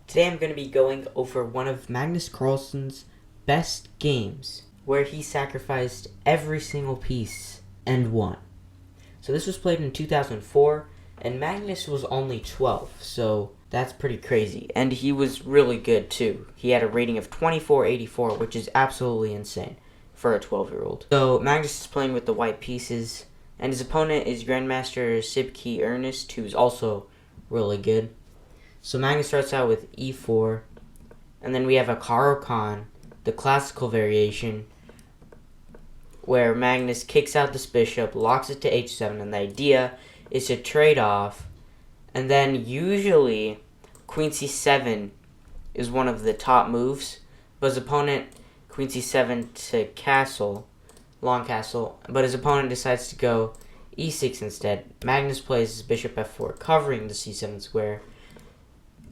Today I'm going to be going over one of Magnus Carlsen's best games, where he sacrificed every single piece and won. So this was played in 2004, and Magnus was only 12, so that's pretty crazy. And he was really good too. He had a rating of 2484, which is absolutely insane for a 12-year-old. So Magnus is playing with the white pieces, and his opponent is Grandmaster Sibki Ernest, who's also really good. So Magnus starts out with e4, and then we have a Carlsen, the classical variation, where Magnus kicks out this bishop, locks it to h7, and the idea is to trade off, and then usually queen c7 is one of the top moves, but his opponent queen c7 to castle, long castle, but his opponent decides to go e6 instead. Magnus plays his bishop f4, covering the c7 square.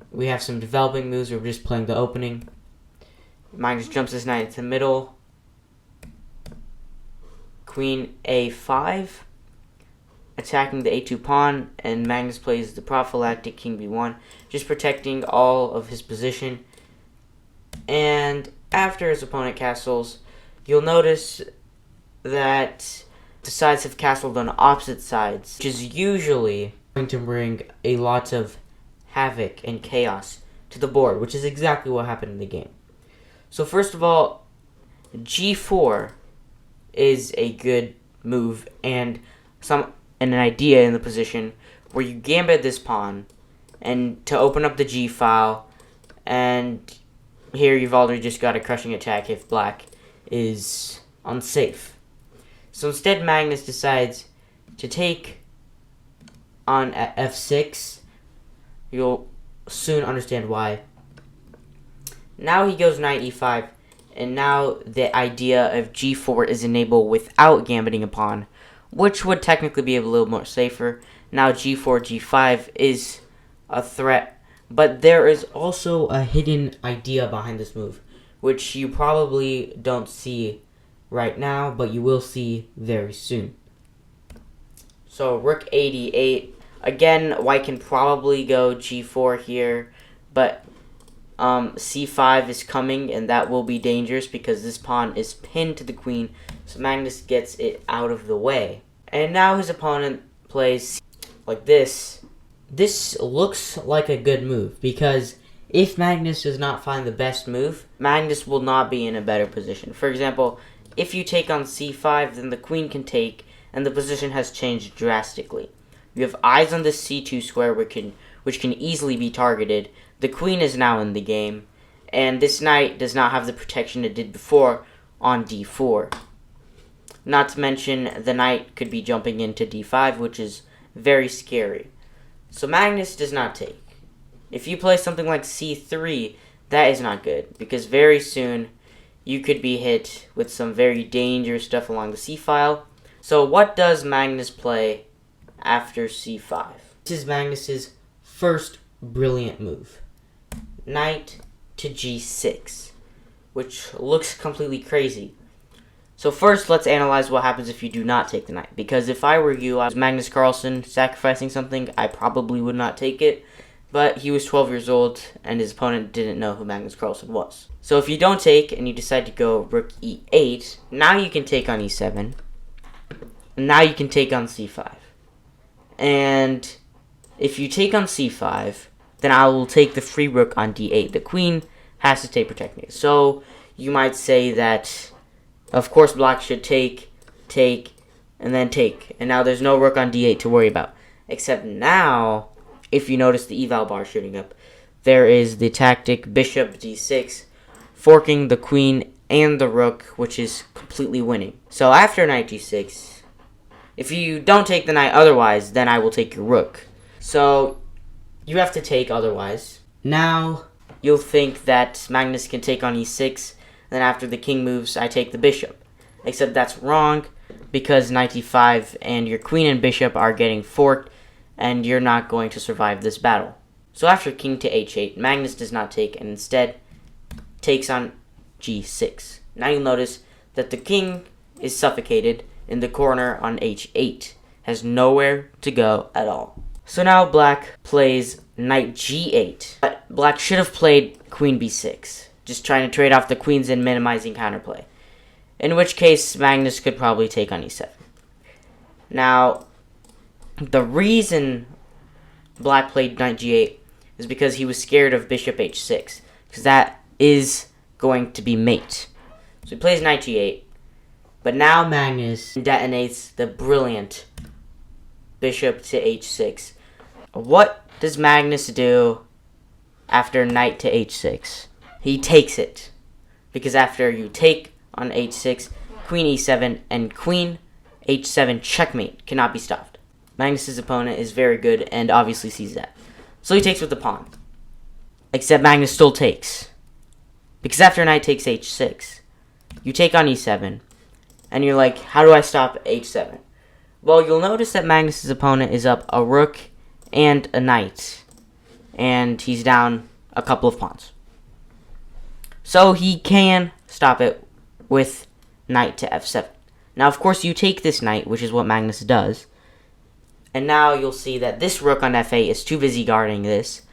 We have some developing moves. We're just playing the opening. Magnus jumps his knight into the middle. Queen a5, attacking the a2 pawn, and Magnus plays the prophylactic king b1, just protecting all of his position. And after his opponent castles, you'll notice that the sides have castled on opposite sides, which is usually going to bring a lot of havoc and chaos to the board, which is exactly what happened in the game. So first of all, g4 is a good move and an idea in the position where you gambit this pawn and to open up the g file, and here you've already just got a crushing attack if black is unsafe. So instead Magnus decides to take on f6. You'll soon understand why. Now he goes knight e5, and now the idea of g4 is enabled without gambiting a pawn, which would technically be a little more safer. Now g4, g5 is a threat, but there is also a hidden idea behind this move, which you probably don't see right now, but you will see very soon. So rook a8. Again, white can probably go g4 here, but c5 is coming, and that will be dangerous because this pawn is pinned to the queen, so Magnus gets it out of the way. And now his opponent plays like this. This looks like a good move, because if Magnus does not find the best move, Magnus will not be in a better position. For example, if you take on c5, then the queen can take, and the position has changed drastically. You have eyes on the c2 square, which can easily be targeted. The queen is now in the game, and this knight does not have the protection it did before on d4. Not to mention, the knight could be jumping into d5, which is very scary. So Magnus does not take. If you play something like c3, that is not good, because very soon you could be hit with some very dangerous stuff along the c-file. So what does Magnus play after c5? This is Magnus's first brilliant move. Knight to g6, which looks completely crazy. So first, let's analyze what happens if you do not take the knight. Because if I were you, I was Magnus Carlsen sacrificing something, I probably would not take it. But he was 12 years old, and his opponent didn't know who Magnus Carlsen was. So if you don't take, and you decide to go rook e8, now you can take on e7. Now you can take on c5. And if you take on c5, then I will take the free rook on d8. The queen has to stay protecting. So you might say that, of course, black should take, and then take. And now there's no rook on d8 to worry about. Except now, if you notice the eval bar shooting up, there is the tactic bishop d6, forking the queen and the rook, which is completely winning. So after knight g6, if you don't take the knight otherwise, then I will take your rook. So you have to take otherwise. Now you'll think that Magnus can take on e6, then after the king moves, I take the bishop. Except that's wrong, because knight e5 and your queen and bishop are getting forked, and you're not going to survive this battle. So after king to h8, Magnus does not take, and instead takes on g6. Now you'll notice that the king is suffocated in the corner on h8, has nowhere to go at all. So now black plays knight g8, but that black should have played queen b6, just trying to trade off the queens and minimizing counterplay. In which case, Magnus could probably take on e7. Now, the reason black played knight g8 is because he was scared of bishop h6, because that is going to be mate. So he plays knight g8, but now Magnus detonates the brilliant bishop to h6. What does Magnus do after knight to h6? He takes it, because after you take on h6, queen e7, and queen h7 checkmate cannot be stopped. Magnus's opponent is very good and obviously sees that. So he takes with the pawn. Except Magnus still takes. Because after knight takes h6, you take on e7, and you're like, how do I stop h7? Well, you'll notice that Magnus's opponent is up a rook and a knight, and he's down a couple of pawns. So he can stop it with knight to f7. Now, of course, you take this knight, which is what Magnus does, and now you'll see that this rook on f8 is too busy guarding this,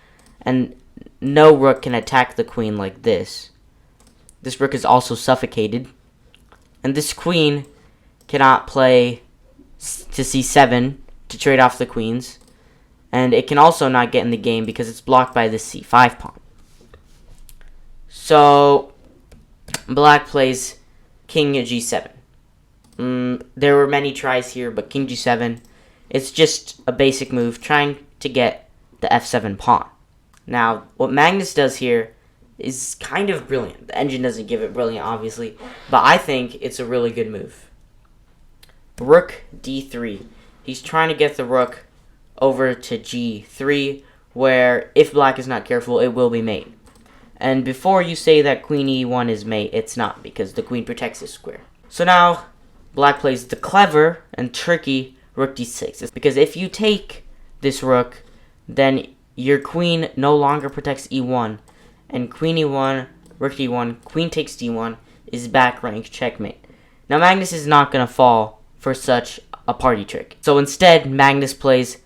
and no rook can attack the queen like this. This rook is also suffocated, and this queen cannot play to c7 to trade off the queens, and it can also not get in the game because it's blocked by this c5 pawn. So, black plays king g7. There were many tries here, but king g7, it's just a basic move trying to get the f7 pawn. Now, what Magnus does here is kind of brilliant. The engine doesn't give it brilliant, obviously, but I think it's a really good move. Rook d3. He's trying to get the rook over to g3, where if black is not careful, it will be mate. And before you say that queen e1 is mate, it's not, because the queen protects this square. So now, black plays the clever and tricky rook d6. It's because if you take this rook, then your queen no longer protects e1, and queen e1, rook d1, queen takes d1 is back rank checkmate. Now Magnus is not going to fall for such a party trick. So instead, Magnus plays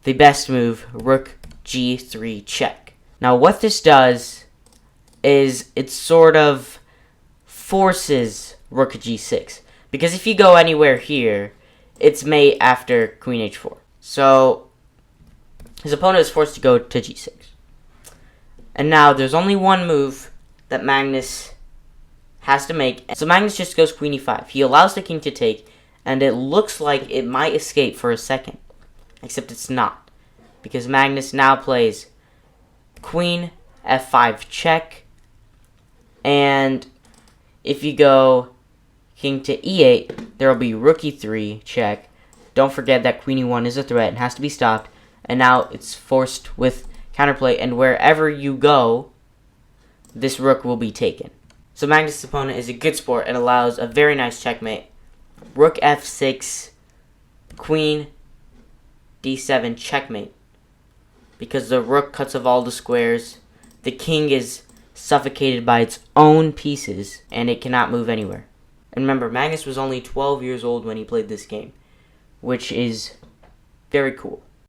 the best move, rook g3 check. Now what this does is it sort of forces rook g6. Because if you go anywhere here, it's mate after queen h4. So his opponent is forced to go to g6. And now there's only one move that Magnus has to make. So Magnus just goes queen e5. He allows the king to take, and it looks like it might escape for a second. Except it's not. Because Magnus now plays queen f5 check. And if you go king to e8, there will be rook e3 check. Don't forget that queen e1 is a threat and has to be stopped. And now it's forced with counterplay, and wherever you go, this rook will be taken. So Magnus' opponent is a good sport and allows a very nice checkmate. Rook f6, queen d7 checkmate. Because the rook cuts off all the squares, the king is suffocated by its own pieces, and it cannot move anywhere. And remember, Magnus was only 12 years old when he played this game, which is very cool.